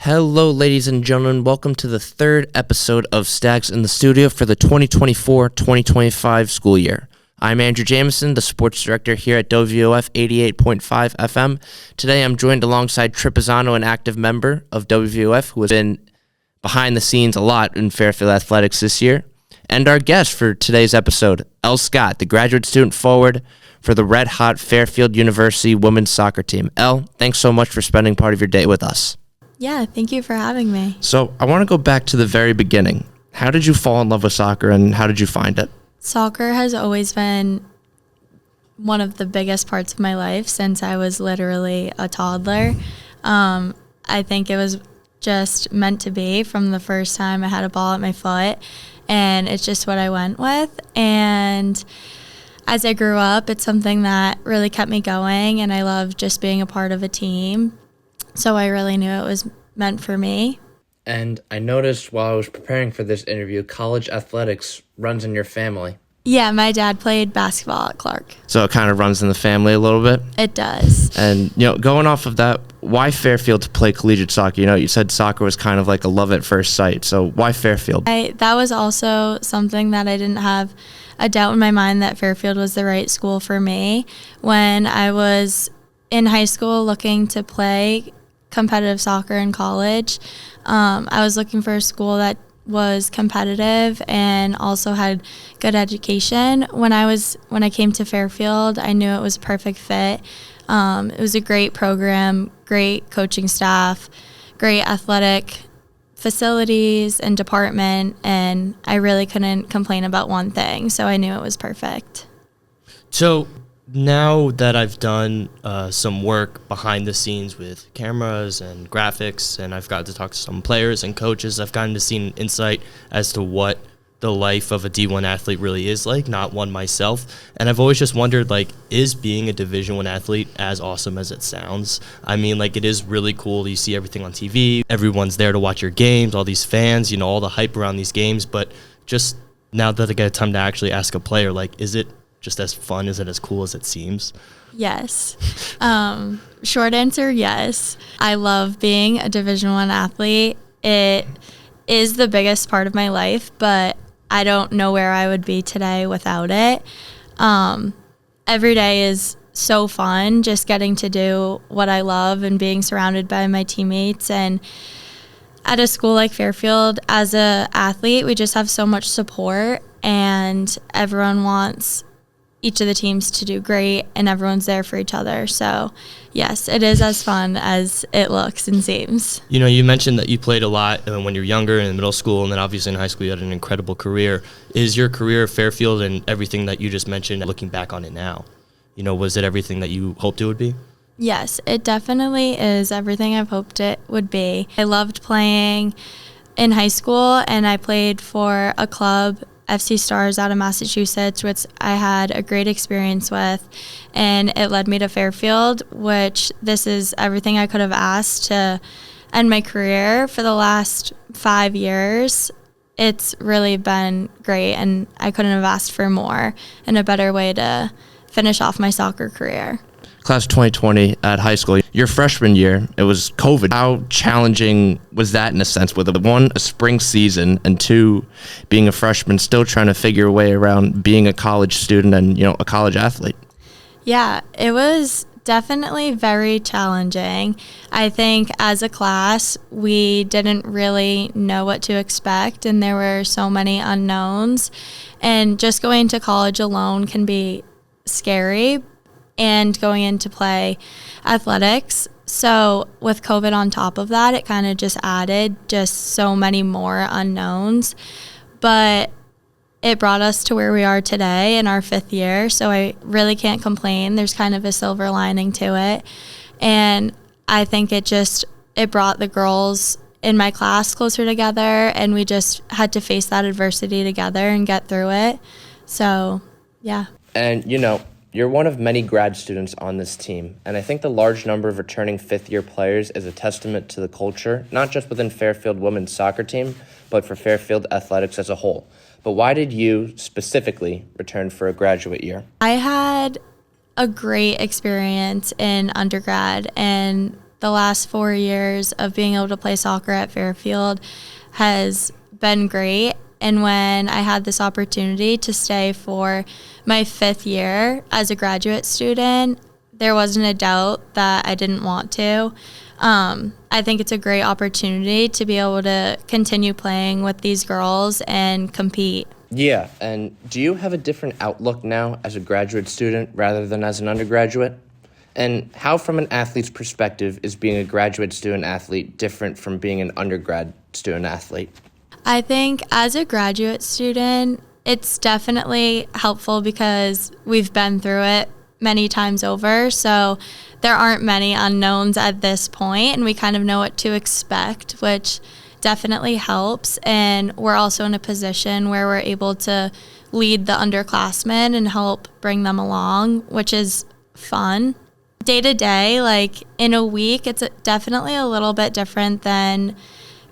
Hello, ladies and gentlemen. Welcome to the third episode of Stags in the Studio for the 2024-2025 school year. I'm Andrew Jamison, the sports director here at WVOF 88.5 FM. Today, I'm joined alongside Trip Pisano, an active member of WVOF who has been behind the scenes a lot in Fairfield athletics this year. And our guest for today's episode, Elle Scott, the graduate student forward for the red-hot Fairfield University women's soccer team. Elle, thanks so much for spending part of your day with us. Yeah, thank you for having me. So I want to go back to the very beginning. How did you fall in love with soccer and how did you find it? Soccer has always been one of the biggest parts of my life since I was literally a toddler. I think it was just meant to be from the first time I had a ball at my foot, and it's just what I went with. And as I grew up, it's something that really kept me going, and I love just being a part of a team. So I really knew it was meant for me. And I noticed while I was preparing for this interview, college athletics runs in your family. Yeah, my dad played basketball at Clark. So it kind of runs in the family a little bit? It does. And, going off of that, why Fairfield to play collegiate soccer? You said soccer was kind of like a love at first sight. So why Fairfield? That was also something that I didn't have a doubt in my mind that Fairfield was the right school for me. When I was in high school looking to play competitive soccer in college, I was looking for a school that was competitive and also had good education. When I came to Fairfield, I knew it was a perfect fit. It was a great program, great coaching staff, great athletic facilities and department, and I really couldn't complain about one thing, so I knew it was perfect. So now that I've done some work behind the scenes with cameras and graphics, and I've got to talk to some players and coaches, I've gotten to see an insight as to what the life of a D1 athlete really is like, not one myself. And I've always just wondered, is being a Division I athlete as awesome as it sounds? I mean, it is really cool. You see everything on TV. Everyone's there to watch your games, all these fans, all the hype around these games. But just now that I get time to actually ask a player, is it just as fun? Is it as cool as it seems? Yes. Short answer, yes. I love being a Division I athlete. It is the biggest part of my life, but I don't know where I would be today without it. Every day is so fun, just getting to do what I love and being surrounded by my teammates. And at a school like Fairfield, as an athlete, we just have so much support, and everyone wants each of the teams to do great, and everyone's there for each other. So, yes, it is as fun as it looks and seems. You mentioned that you played a lot when you were younger and in middle school, and then obviously in high school you had an incredible career. Is your career at Fairfield and everything that you just mentioned, looking back on it now, was it everything that you hoped it would be? Yes, it definitely is everything I've hoped it would be. I loved playing in high school, and I played for a club, FC Stars, out of Massachusetts, which I had a great experience with, and it led me to Fairfield, which this is everything I could have asked to end my career for the last 5 years. It's really been great, and I couldn't have asked for more and a better way to finish off my soccer career. Class of 2020 at high school, your freshman year, it was COVID. How challenging was that in a sense with one, a spring season, and two, being a freshman, still trying to figure a way around being a college student and, a college athlete? Yeah, it was definitely very challenging. I think as a class, we didn't really know what to expect, and there were so many unknowns. And just going to college alone can be scary, and going into play athletics. So with COVID on top of that, it kind of just added just so many more unknowns. But it brought us to where we are today in our 5th year, so I really can't complain. There's kind of a silver lining to it. And I think it brought the girls in my class closer together, and we just had to face that adversity together and get through it. So, yeah. And, you're one of many grad students on this team, and I think the large number of returning fifth-year players is a testament to the culture, not just within Fairfield women's soccer team, but for Fairfield athletics as a whole. But why did you specifically return for a graduate year? I had a great experience in undergrad, and the last 4 years of being able to play soccer at Fairfield has been great. And when I had this opportunity to stay for my 5th year as a graduate student, there wasn't a doubt that I didn't want to. I think it's a great opportunity to be able to continue playing with these girls and compete. Yeah, and do you have a different outlook now as a graduate student rather than as an undergraduate? And how, from an athlete's perspective, is being a graduate student athlete different from being an undergrad student athlete? I think as a graduate student, it's definitely helpful because we've been through it many times over. So there aren't many unknowns at this point, and we kind of know what to expect, which definitely helps. And we're also in a position where we're able to lead the underclassmen and help bring them along, which is fun. Day to day, like in a week, it's definitely a little bit different than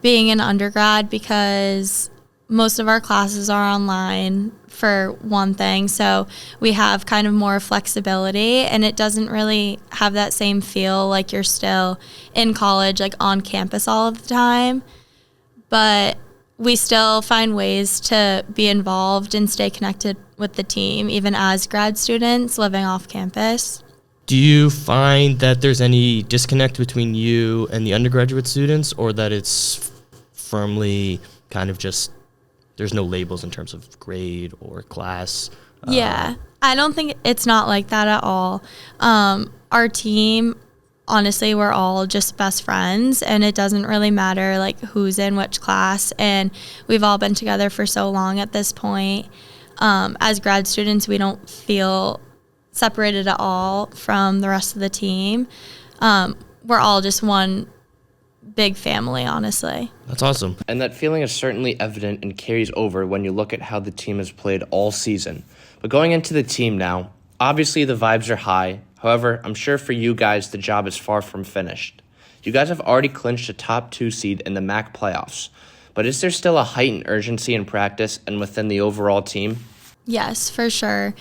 being an undergrad because most of our classes are online for one thing. So we have kind of more flexibility, and it doesn't really have that same feel like you're still in college, like on campus all of the time. But we still find ways to be involved and stay connected with the team, even as grad students living off campus. Do you find that there's any disconnect between you and the undergraduate students, or that it's firmly kind of just there's no labels in terms of grade or class? Yeah, I don't think it's not like that at all. Our team, honestly, we're all just best friends, and it doesn't really matter like who's in which class, and we've all been together for so long at this point. As grad students, we don't feel separated at all from the rest of the team. We're all just one big family, honestly. That's awesome. And that feeling is certainly evident and carries over when you look at how the team has played all season. But going into the team now, obviously the vibes are high. However, I'm sure for you guys, the job is far from finished. You guys have already clinched a top 2 seed in the MAAC Playoffs. But is there still a heightened urgency in practice and within the overall team? Yes, for sure.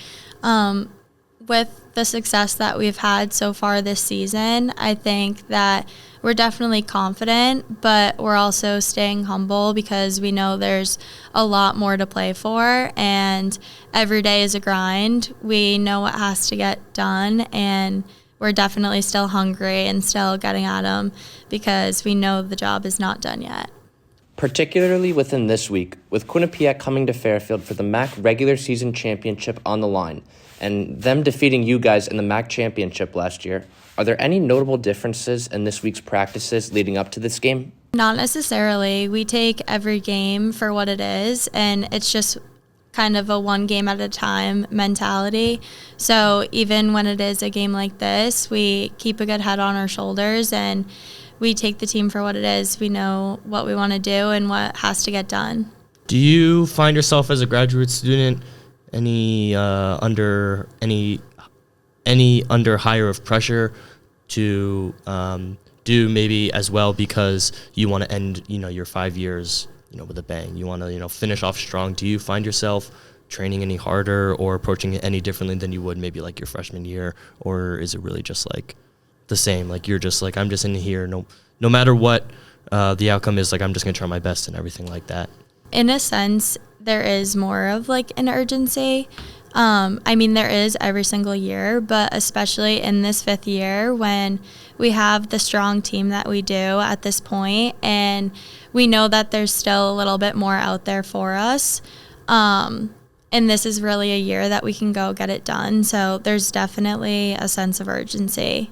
With the success that we've had so far this season, I think that we're definitely confident, but we're also staying humble because we know there's a lot more to play for, and every day is a grind. We know what has to get done, and we're definitely still hungry and still getting at them because we know the job is not done yet. Particularly within this week, with Quinnipiac coming to Fairfield for the MAAC regular season championship on the line, and them defeating you guys in the MAAC championship last year, are there any notable differences in this week's practices leading up to this game? Not necessarily. We take every game for what it is, and it's just kind of a one game at a time mentality. So even when it is a game like this, we keep a good head on our shoulders and we take the team for what it is. We know what we want to do and what has to get done. Do you find yourself as a graduate student any under higher of pressure to do maybe as well because you want to end your 5 years with a bang? You want to finish off strong. Do you find yourself training any harder or approaching it any differently than you would maybe like your freshman year, or is it really just like the same? Like you're just like, I'm just in here, no matter what the outcome is, like I'm just gonna try my best and everything like that? In a sense, there is more of like an urgency. I mean, there is every single year, but especially in this 5th year when we have the strong team that we do at this point, and we know that there's still a little bit more out there for us. And this is really a year that we can go get it done. So there's definitely a sense of urgency.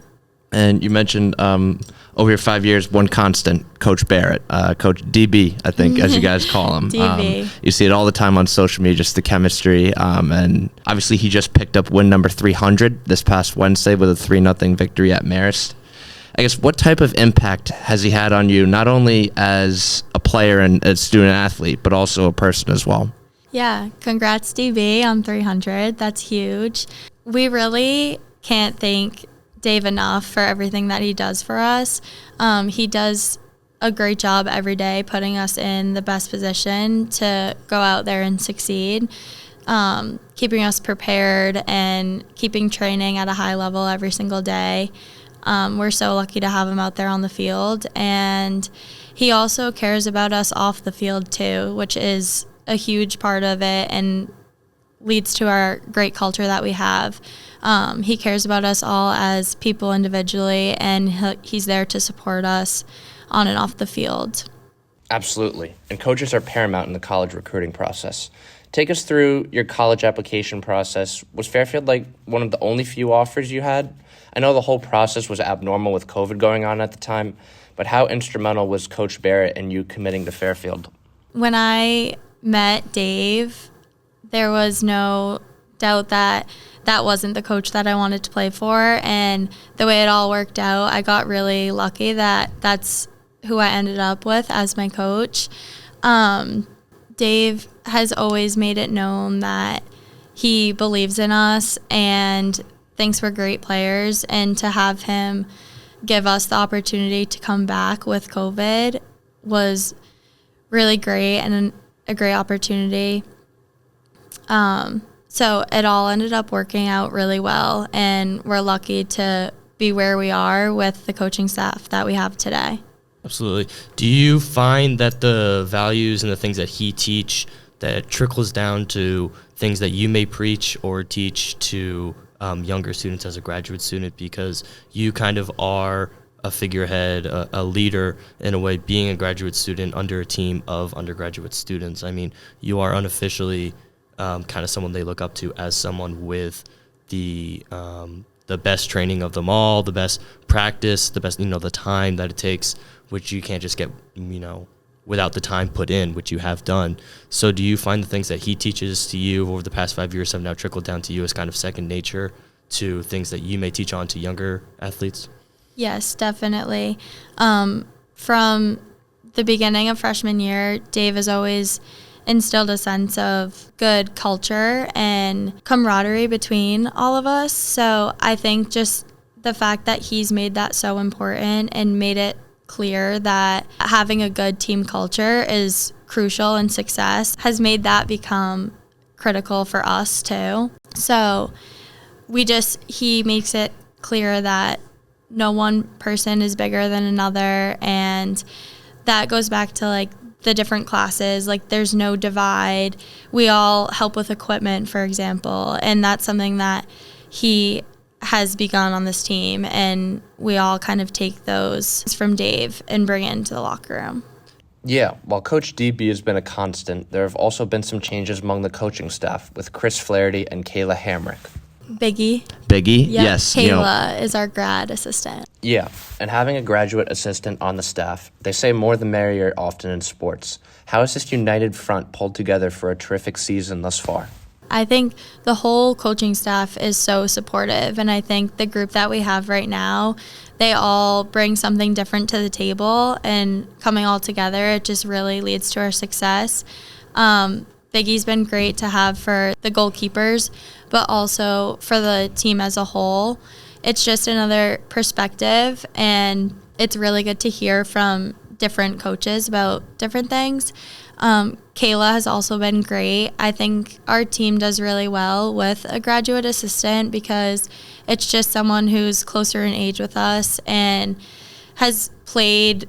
And you mentioned over your 5 years, one constant, Coach Barrett, Coach DB, I think, as you guys call him. DB. You see it all the time on social media, just the chemistry. And obviously he just picked up win number 300 this past Wednesday with a 3-0 victory at Marist. I guess what type of impact has he had on you, not only as a player and a student athlete, but also a person as well? Yeah, congrats DB on 300. That's huge. We really can't thank Dave enough for everything that he does for us. He does a great job every day putting us in the best position to go out there and succeed, keeping us prepared and keeping training at a high level every single day. We're so lucky to have him out there on the field. And he also cares about us off the field too, which is a huge part of it and leads to our great culture that we have. He cares about us all as people individually, and he's there to support us on and off the field. Absolutely. And coaches are paramount in the college recruiting process. Take us through your college application process. Was Fairfield like one of the only few offers you had? I know the whole process was abnormal with COVID going on at the time, but how instrumental was Coach Barrett in you committing to Fairfield? When I met Dave, there was no doubt that that wasn't the coach that I wanted to play for, and the way it all worked out, I got really lucky that that's who I ended up with as my coach. Dave has always made it known that he believes in us and thinks we're great players, and to have him give us the opportunity to come back with COVID was really great and a great opportunity. So it all ended up working out really well, and we're lucky to be where we are with the coaching staff that we have today. Absolutely. Do you find that the values and the things that he teach that trickles down to things that you may preach or teach to younger students as a graduate student, because you kind of are a figurehead, a leader in a way, being a graduate student under a team of undergraduate students? I mean, you are unofficially kind of someone they look up to as someone with the best training of them all, the best practice, the best, the time that it takes, which you can't just get, without the time put in, which you have done. So do you find the things that he teaches to you over the past 5 years have now trickled down to you as kind of second nature to things that you may teach on to younger athletes? Yes, definitely. From the beginning of freshman year, Dave has always instilled a sense of good culture and camaraderie between all of us. So I think just the fact that he's made that so important and made it clear that having a good team culture is crucial in success has made that become critical for us too. So he makes it clear that no one person is bigger than another, and that goes back to the different classes. There's no divide. We all help with equipment, for example, and that's something that he has begun on this team, and we all kind of take those from Dave and bring it into the locker room. Yeah, while Coach DB has been a constant, there have also been some changes among the coaching staff with Chris Flaherty and Kayla Hamrick. Biggie, yep. Yes. Kayla is our grad assistant. Yeah, and having a graduate assistant on the staff, they say more the merrier often in sports. How has this united front pulled together for a terrific season thus far? I think the whole coaching staff is so supportive, and I think the group that we have right now, they all bring something different to the table, and coming all together, it just really leads to our success. Biggie's been great to have for the goalkeepers, but also for the team as a whole. It's just another perspective, and it's really good to hear from different coaches about different things. Kayla has also been great. I think our team does really well with a graduate assistant because it's just someone who's closer in age with us and has played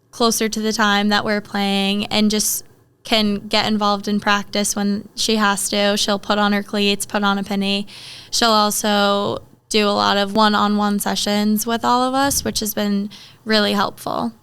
closer to the time that we're playing and just can get involved in practice when she has to. She'll put on her cleats, put on a penny. She'll also do a lot of one-on-one sessions with all of us, which has been really helpful.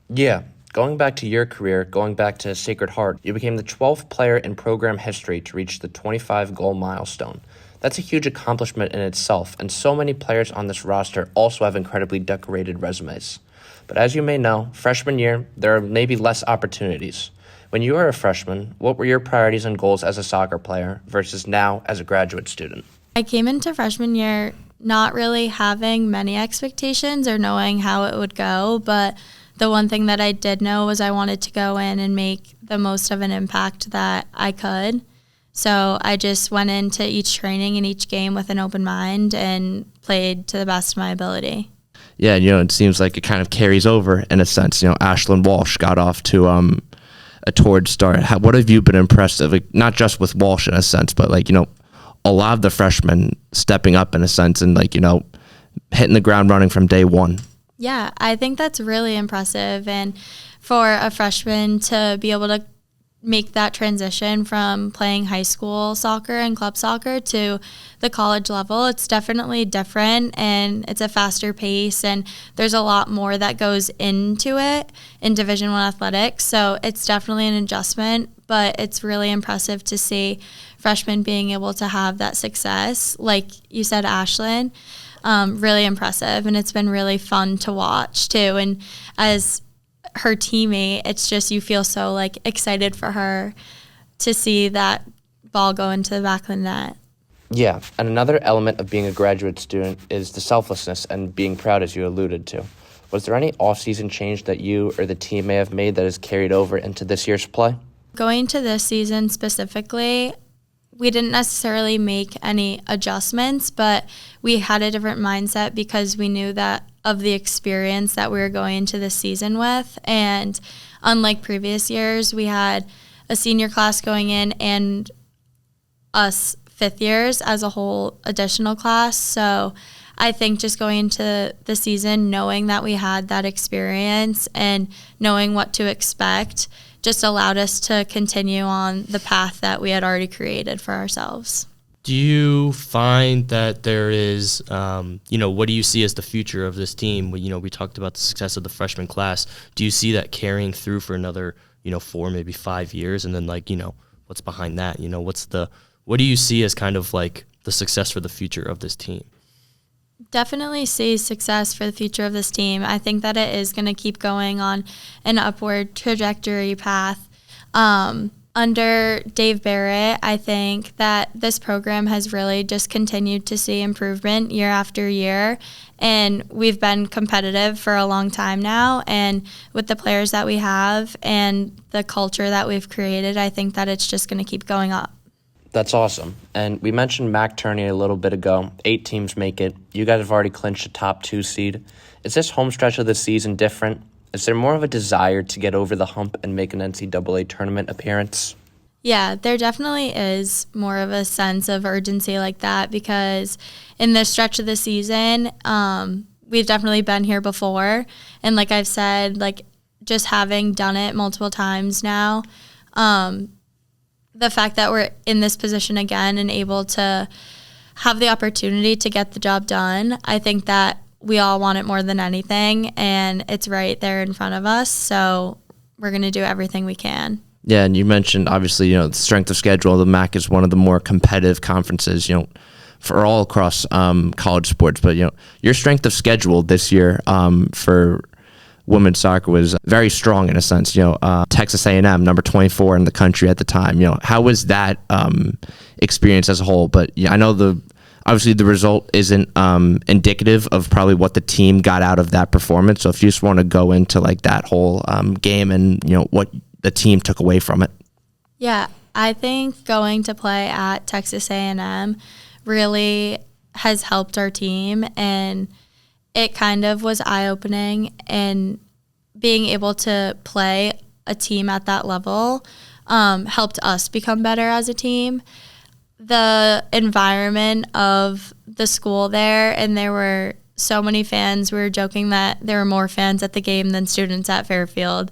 Yeah. Going back to your career, going back to Sacred Heart, you became the 12th player in program history to reach the 25-goal milestone. That's a huge accomplishment in itself, and so many players on this roster also have incredibly decorated resumes. But as you may know, freshman year, there are maybe less opportunities. When you were a freshman, what were your priorities and goals as a soccer player versus now as a graduate student? I came into freshman year not really having many expectations or knowing how it would go, but the one thing that I did know was I wanted to go in and make the most of an impact that I could. So I just went into each training and each game with an open mind and played to the best of my ability. Yeah, it seems like it kind of carries over in a sense. Ashlyn Walsh got off to a torrid start. What have you been impressed of? Not just with Walsh in a sense, but a lot of the freshmen stepping up in a sense and hitting the ground running from day one. Yeah, I think that's really impressive. And for a freshman to be able to make that transition from playing high school soccer and club soccer to the college level, it's definitely different, and it's a faster pace, and there's a lot more that goes into it in Division I athletics. So it's definitely an adjustment, but it's really impressive to see freshmen being able to have that success. Like you said, Ashlyn, really impressive, and it's been really fun to watch too. And as her teammate, it's just, you feel so like excited for her to see that ball go into the back of the net. Yeah, and another element of being a graduate student is the selflessness and being proud, as you alluded to. Was there any off-season change that you or the team may have made that has carried over into this year's play? Going to this season specifically, we didn't necessarily make any adjustments, but we had a different mindset because we knew that of the experience that we were going into this season with. And unlike previous years, we had a senior class going in and us fifth years as a whole additional class. So I think just going into the season, knowing that we had that experience and knowing what to expect just allowed us to continue on the path that we had already created for ourselves. Do you find that there is, what do you see as the future of this team? We talked about the success of the freshman class. Do you see that carrying through for another, 4, maybe 5 years? And then what's behind that? What do you see as kind of like the success for the future of this team? Definitely see success for the future of this team. I think that it is going to keep going on an upward trajectory path. Under Dave Barrett, I think that this program has really just continued to see improvement year after year, and we've been competitive for a long time now. And with the players that we have and the culture that we've created, I think that it's just going to keep going up. That's awesome. And we mentioned MAAC tourney a little bit ago. 8 teams make it. You guys have already clinched a top 2 seed. Is this home stretch of the season different? Is there more of a desire to get over the hump and make an NCAA tournament appearance? Yeah, there definitely is more of a sense of urgency like that, because in this stretch of the season, we've definitely been here before. And like I've said, just having done it multiple times now, the fact that we're in this position again and able to have the opportunity to get the job done, I think that we all want it more than anything, and it's right there in front of us. So we're going to do everything we can. Yeah, and you mentioned, obviously, the strength of schedule. The MAAC is one of the more competitive conferences, for all across college sports. But, your strength of schedule this year for women's soccer was very strong in a sense. Texas A&M, number 24 in the country at the time. How was that experience as a whole? But I know obviously the result isn't indicative of probably what the team got out of that performance. So if you just want to go into that whole game and what the team took away from it. Yeah, I think going to play at Texas A&M really has helped our team, and it kind of was eye-opening, and being able to play a team at that level helped us become better as a team. The environment of the school there, and there were so many fans. We were joking that there were more fans at the game than students at Fairfield.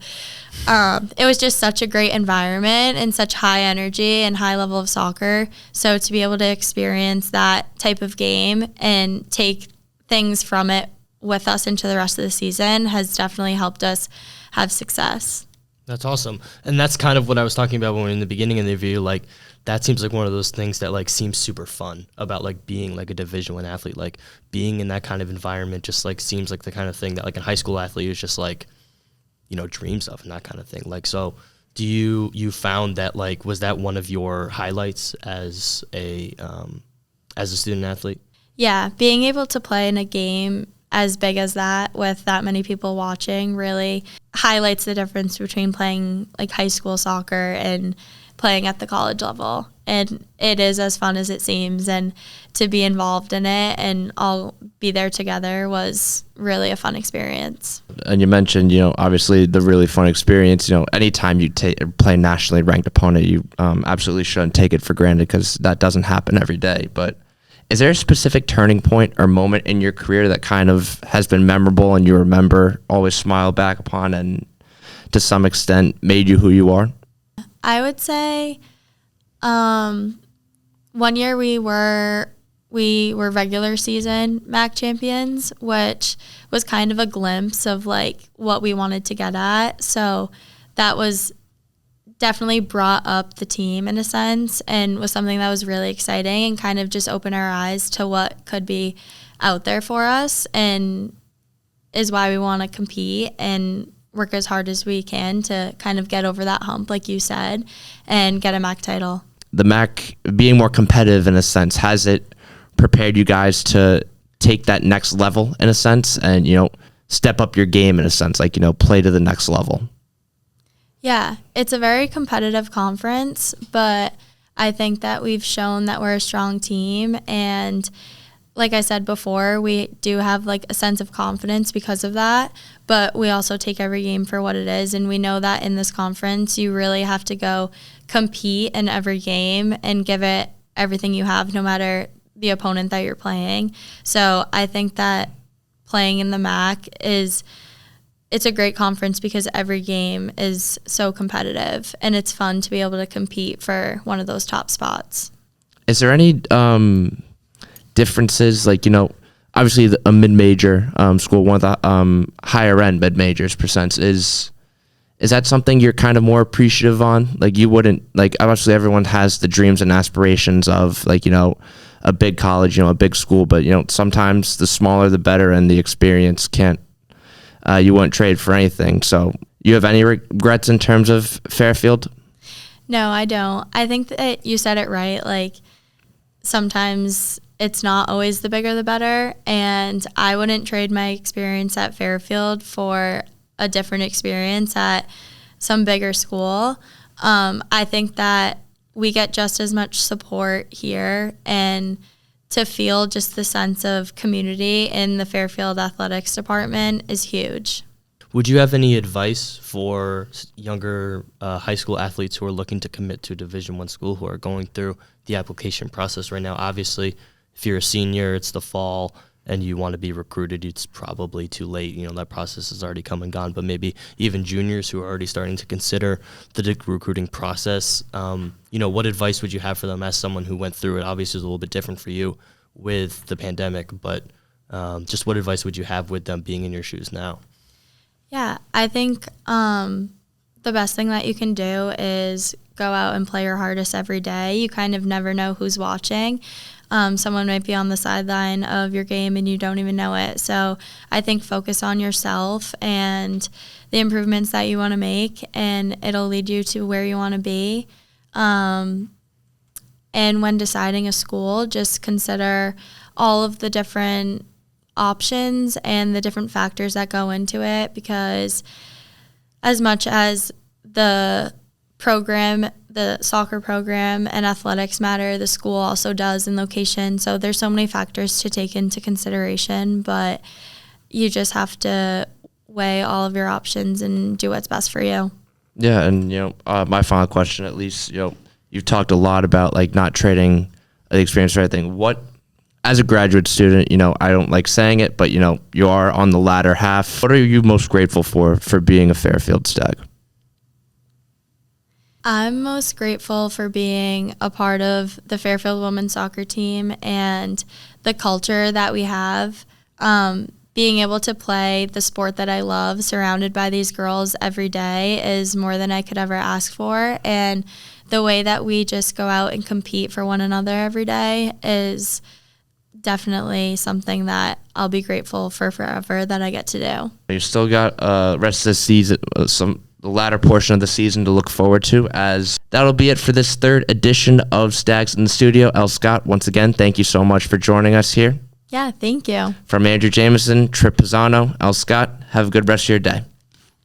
It was just such a great environment and such high energy and high level of soccer. So to be able to experience that type of game and take things from it with us into the rest of the season has definitely helped us have success. That's awesome. And that's kind of what I was talking about when we were in the beginning of the interview. That seems like one of those things that seems super fun about being a Division I athlete. Being in that kind of environment just seems like the kind of thing that a high school athlete is just dreams of, and that kind of thing. So do you found that was that one of your highlights as a student athlete? Yeah, being able to play in a game as big as that with that many people watching really highlights the difference between playing high school soccer and playing at the college level. And it is as fun as it seems, and to be involved in it and all be there together was really a fun experience. And you mentioned, obviously the really fun experience. Anytime you play a nationally ranked opponent, you absolutely shouldn't take it for granted, because that doesn't happen every day. But Is there a specific turning point or moment in your career that kind of has been memorable and you remember, always smile back upon, and to some extent made you who you are? I would say 1 year we were regular season MAAC champions, which was kind of a glimpse of like what we wanted to get at. So that was definitely brought up the team in a sense and was something that was really exciting and kind of just opened our eyes to what could be out there for us, and is why we want to compete and work as hard as we can to kind of get over that hump, like you said, and get a MAAC title. The MAAC being more competitive in a sense, has it prepared you guys to take that next level in a sense and, step up your game in a sense, like, play to the next level? Yeah, it's a very competitive conference, but I think that we've shown that we're a strong team, and like I said before, we do have like a sense of confidence because of that, but we also take every game for what it is, and we know that in this conference you really have to go compete in every game and give it everything you have no matter the opponent that you're playing. So I think that playing in the MAAC it's a great conference because every game is so competitive, and it's fun to be able to compete for one of those top spots. Is there any differences, like, obviously a mid-major school, one of the higher end mid-majors percents, is that something you're kind of more appreciative on? Like, you wouldn't, like, obviously everyone has the dreams and aspirations of, like, a big college, a big school, but, sometimes the smaller the better, and the experience you wouldn't trade for anything. So you have any regrets in terms of Fairfield? No, I don't. I think that you said it right. Like, sometimes it's not always the bigger the better, and I wouldn't trade my experience at Fairfield for a different experience at some bigger school. I think that we get just as much support here, and to feel just the sense of community in the Fairfield athletics department is huge. Would you have any advice for younger high school athletes who are looking to commit to a Division I school, who are going through the application process right now? Obviously, if you're a senior, it's the fall, and you want to be recruited, it's probably too late. That process has already come and gone. But maybe even juniors who are already starting to consider the recruiting process, what advice would you have for them as someone who went through it? Obviously, it's a little bit different for you with the pandemic, but just what advice would you have with them being in your shoes now? Yeah, I think the best thing that you can do is go out and play your hardest every day. You kind of never know who's watching. Someone might be on the sideline of your game and you don't even know it. So I think focus on yourself and the improvements that you want to make, and it'll lead you to where you want to be. And when deciding a school, just consider all of the different options and the different factors that go into it, because as much as the program, the soccer program and athletics matter, the school also does, in location. So there's so many factors to take into consideration, but you just have to weigh all of your options and do what's best for you. Yeah, and my final question, at least, you've talked a lot about like not trading the experience for anything. What, as a graduate student, I don't like saying it, but you are on the latter half. What are you most grateful for being a Fairfield Stag? I'm most grateful for being a part of the Fairfield women's soccer team and the culture that we have. Being able to play the sport that I love, surrounded by these girls every day, is more than I could ever ask for. And the way that we just go out and compete for one another every day is definitely something that I'll be grateful for forever that I get to do. You still got rest of the season, the latter portion of the season to look forward to, as that'll be it for this third edition of Stags in the Studio. Elle Scott, once again, thank you so much for joining us here. Yeah, thank you. From Andrew Jameson, Trip Pisano, Elle Scott, have a good rest of your day.